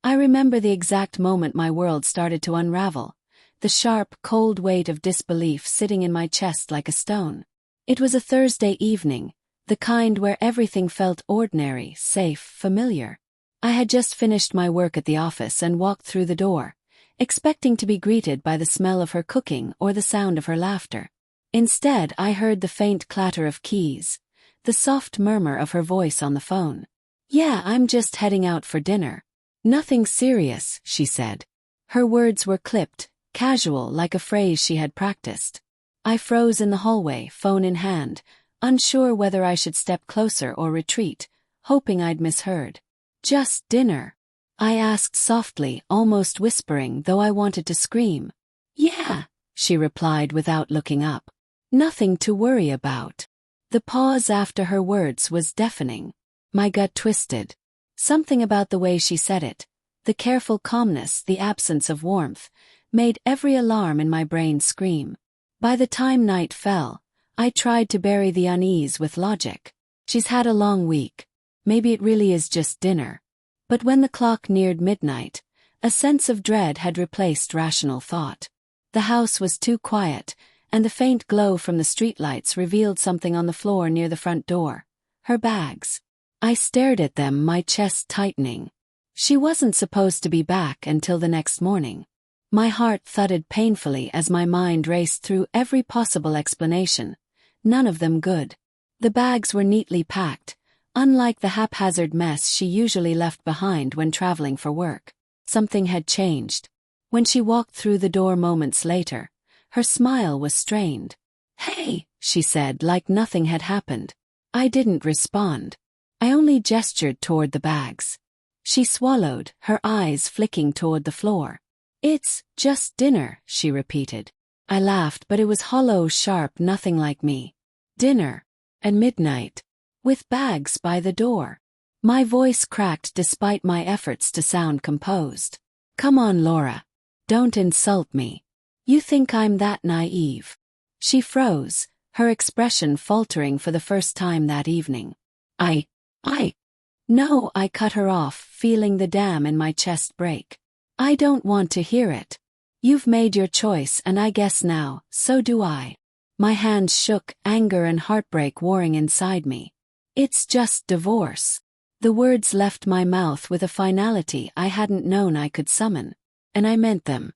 I remember the exact moment my world started to unravel, the sharp, cold weight of disbelief sitting in my chest like a stone. It was a Thursday evening, the kind where everything felt ordinary, safe, familiar. I had just finished my work at the office and walked through the door, expecting to be greeted by the smell of her cooking or the sound of her laughter. Instead, I heard the faint clatter of keys, the soft murmur of her voice on the phone. "Yeah, I'm just heading out for dinner. Nothing serious," she said. Her words were clipped, casual, like a phrase she had practiced. I froze in the hallway, phone in hand, unsure whether I should step closer or retreat, hoping I'd misheard. "Just dinner?" I asked softly, almost whispering, though I wanted to scream. "Yeah," she replied without looking up. "Nothing to worry about." The pause after her words was deafening. My gut twisted. Something about the way she said it, the careful calmness, the absence of warmth, made every alarm in my brain scream. By the time night fell, I tried to bury the unease with logic. She's had a long week. Maybe it really is just dinner. But when the clock neared midnight, a sense of dread had replaced rational thought. The house was too quiet, and the faint glow from the streetlights revealed something on the floor near the front door. Her bags. I stared at them, my chest tightening. She wasn't supposed to be back until the next morning. My heart thudded painfully as my mind raced through every possible explanation, none of them good. The bags were neatly packed, unlike the haphazard mess she usually left behind when traveling for work. Something had changed. When she walked through the door moments later, her smile was strained. "Hey," she said, like nothing had happened. I didn't respond. I only gestured toward the bags. She swallowed, her eyes flicking toward the floor. "It's just dinner," she repeated. I laughed, but it was hollow, sharp, nothing like me. "Dinner? At midnight? With bags by the door?" My voice cracked despite my efforts to sound composed. "Come on, Laura. Don't insult me. You think I'm that naive?" She froze, her expression faltering for the first time that evening. No, I cut her off, feeling the dam in my chest break. "I don't want to hear it. You've made your choice, and I guess now, so do I." My hands shook, anger and heartbreak warring inside me. "It's just divorce." The words left my mouth with a finality I hadn't known I could summon. And I meant them.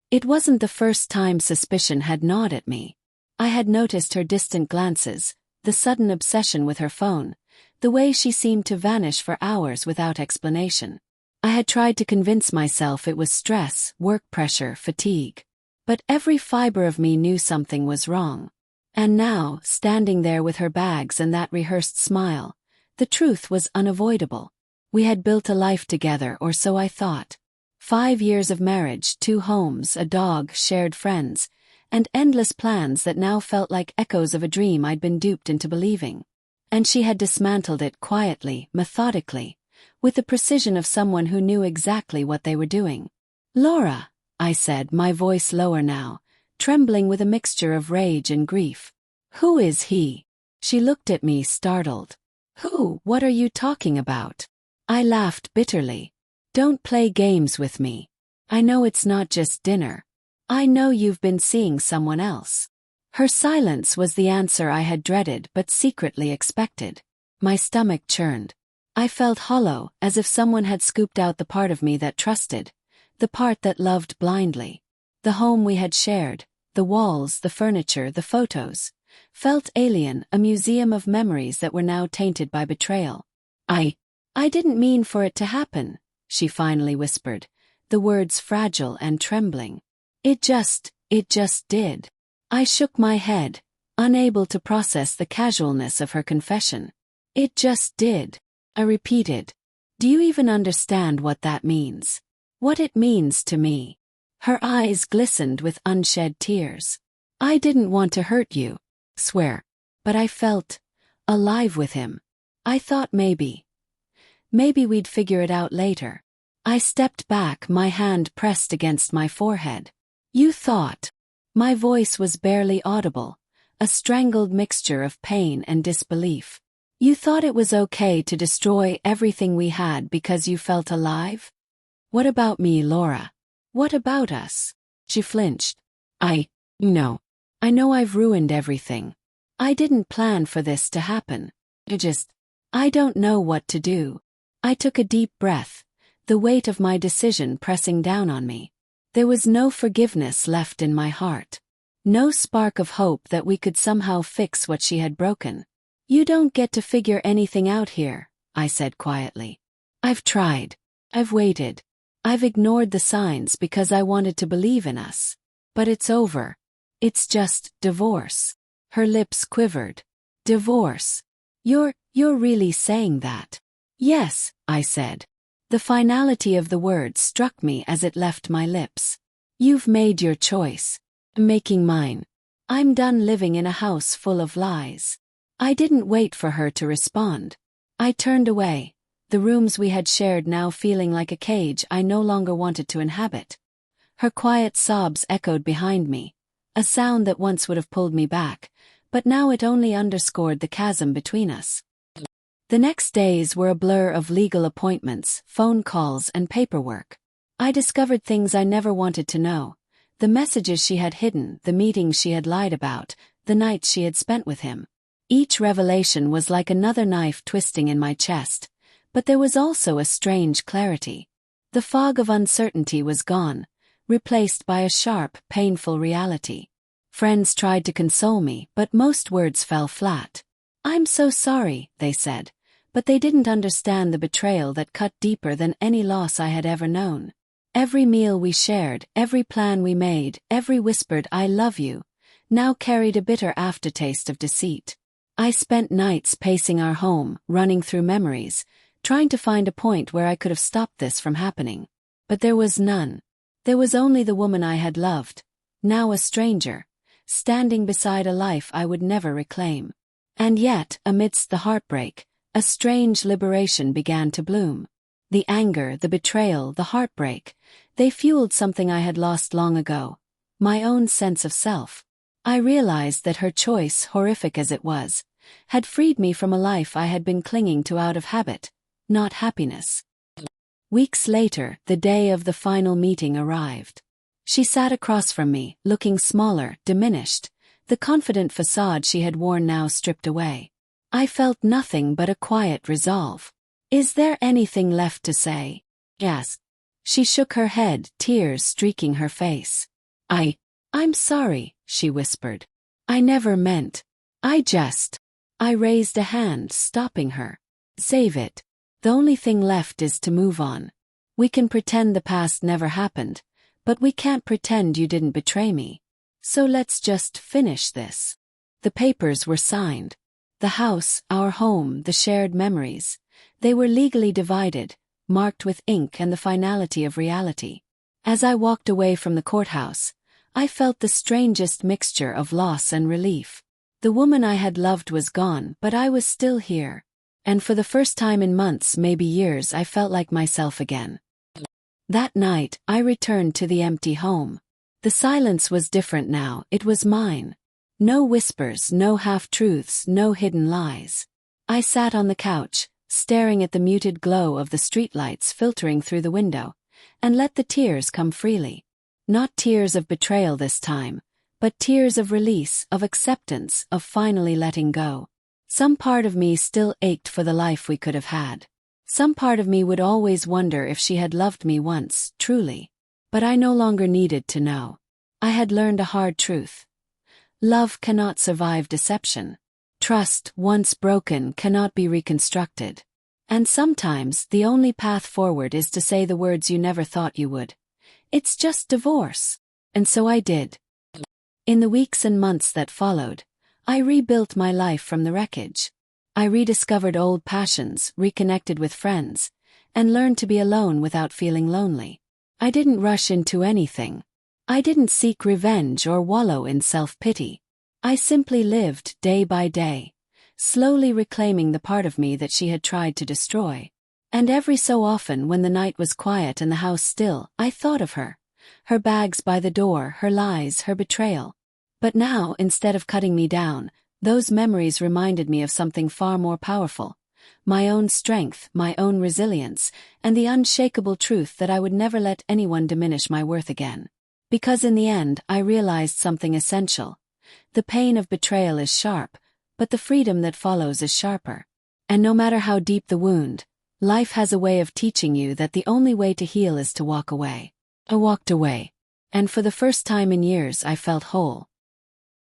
It wasn't the first time suspicion had gnawed at me. I had noticed her distant glances, the sudden obsession with her phone, the way she seemed to vanish for hours without explanation. I had tried to convince myself it was stress, work pressure, fatigue. But every fiber of me knew something was wrong. And now, standing there with her bags and that rehearsed smile, the truth was unavoidable. We had built a life together, or so I thought. 5 years of marriage, 2 homes, a dog, shared friends, and endless plans that now felt like echoes of a dream I'd been duped into believing. And she had dismantled it quietly, methodically, with the precision of someone who knew exactly what they were doing. "Laura," I said, my voice lower now, trembling with a mixture of rage and grief. "Who is he?" She looked at me, startled. "Who? What are you talking about?" I laughed bitterly. "Don't play games with me. I know it's not just dinner. I know you've been seeing someone else." Her silence was the answer I had dreaded but secretly expected. My stomach churned. I felt hollow, as if someone had scooped out the part of me that trusted, the part that loved blindly. The home we had shared, the walls, the furniture, the photos, felt alien, a museum of memories that were now tainted by betrayal. I didn't mean for it to happen," she finally whispered, the words fragile and trembling. It just did." I shook my head, unable to process the casualness of her confession. "It just did," I repeated. "Do you even understand what that means? What it means to me?" Her eyes glistened with unshed tears. "I didn't want to hurt you, swear. But I felt alive with him. I thought maybe we'd figure it out later." I stepped back, my hand pressed against my forehead. "You thought?" My voice was barely audible, a strangled mixture of pain and disbelief. "You thought it was okay to destroy everything we had because you felt alive?" What about me, Laura? What about us? She flinched. No. I know I've ruined everything. I didn't plan for this to happen. I don't know what to do. I took a deep breath, the weight of my decision pressing down on me. There was no forgiveness left in my heart. No spark of hope that we could somehow fix what she had broken. You don't get to figure anything out here, I said quietly. I've tried. I've waited. I've ignored the signs because I wanted to believe in us. But it's over. It's just divorce. Her lips quivered. Divorce. You're really saying that? Yes, I said. The finality of the word struck me as it left my lips. You've made your choice. I'm making mine. I'm done living in a house full of lies. I didn't wait for her to respond. I turned away, the rooms we had shared now feeling like a cage I no longer wanted to inhabit. Her quiet sobs echoed behind me, a sound that once would have pulled me back, but now it only underscored the chasm between us. The next days were a blur of legal appointments, phone calls, and paperwork. I discovered things I never wanted to know. The messages she had hidden, the meetings she had lied about, the nights she had spent with him. Each revelation was like another knife twisting in my chest, but there was also a strange clarity. The fog of uncertainty was gone, replaced by a sharp, painful reality. Friends tried to console me, but most words fell flat. I'm so sorry, they said, but they didn't understand the betrayal that cut deeper than any loss I had ever known. Every meal we shared, every plan we made, every whispered "I love you," now carried a bitter aftertaste of deceit. I spent nights pacing our home, running through memories, trying to find a point where I could have stopped this from happening. But there was none. There was only the woman I had loved, now a stranger, standing beside a life I would never reclaim. And yet, amidst the heartbreak, a strange liberation began to bloom. The anger, the betrayal, the heartbreak, they fueled something I had lost long ago, my own sense of self. I realized that her choice, horrific as it was, had freed me from a life I had been clinging to out of habit, not happiness. Weeks later, the day of the final meeting arrived. She sat across from me, looking smaller, diminished, the confident facade she had worn now stripped away. I felt nothing but a quiet resolve. Is there anything left to say? Yes. She shook her head, tears streaking her face. I'm sorry, she whispered. I never meant. I raised a hand, stopping her. Save it. The only thing left is to move on. We can pretend the past never happened, but we can't pretend you didn't betray me. So let's just finish this. The papers were signed. The house, our home, the shared memories. They were legally divided, marked with ink and the finality of reality. As I walked away from the courthouse, I felt the strangest mixture of loss and relief. The woman I had loved was gone, but I was still here. And for the first time in months, maybe years, I felt like myself again. That night, I returned to the empty home. The silence was different now, it was mine. No whispers, no half-truths, no hidden lies. I sat on the couch, staring at the muted glow of the streetlights filtering through the window, and let the tears come freely. Not tears of betrayal this time, but tears of release, of acceptance, of finally letting go. Some part of me still ached for the life we could have had. Some part of me would always wonder if she had loved me once, truly. But I no longer needed to know. I had learned a hard truth. Love cannot survive deception. Trust, once broken, cannot be reconstructed. And sometimes the only path forward is to say the words you never thought you would. It's just divorce. And so I did. In the weeks and months that followed, I rebuilt my life from the wreckage. I rediscovered old passions, reconnected with friends, and learned to be alone without feeling lonely. I didn't rush into anything. I didn't seek revenge or wallow in self-pity. I simply lived day by day, slowly reclaiming the part of me that she had tried to destroy. And every so often when the night was quiet and the house still, I thought of her. Her bags by the door, her lies, her betrayal. But now, instead of cutting me down, those memories reminded me of something far more powerful. my own strength, my own resilience, and the unshakable truth that I would never let anyone diminish my worth again. Because in the end, I realized something essential. The pain of betrayal is sharp, but the freedom that follows is sharper. And no matter how deep the wound, life has a way of teaching you that the only way to heal is to walk away. I walked away. And for the first time in years I felt whole.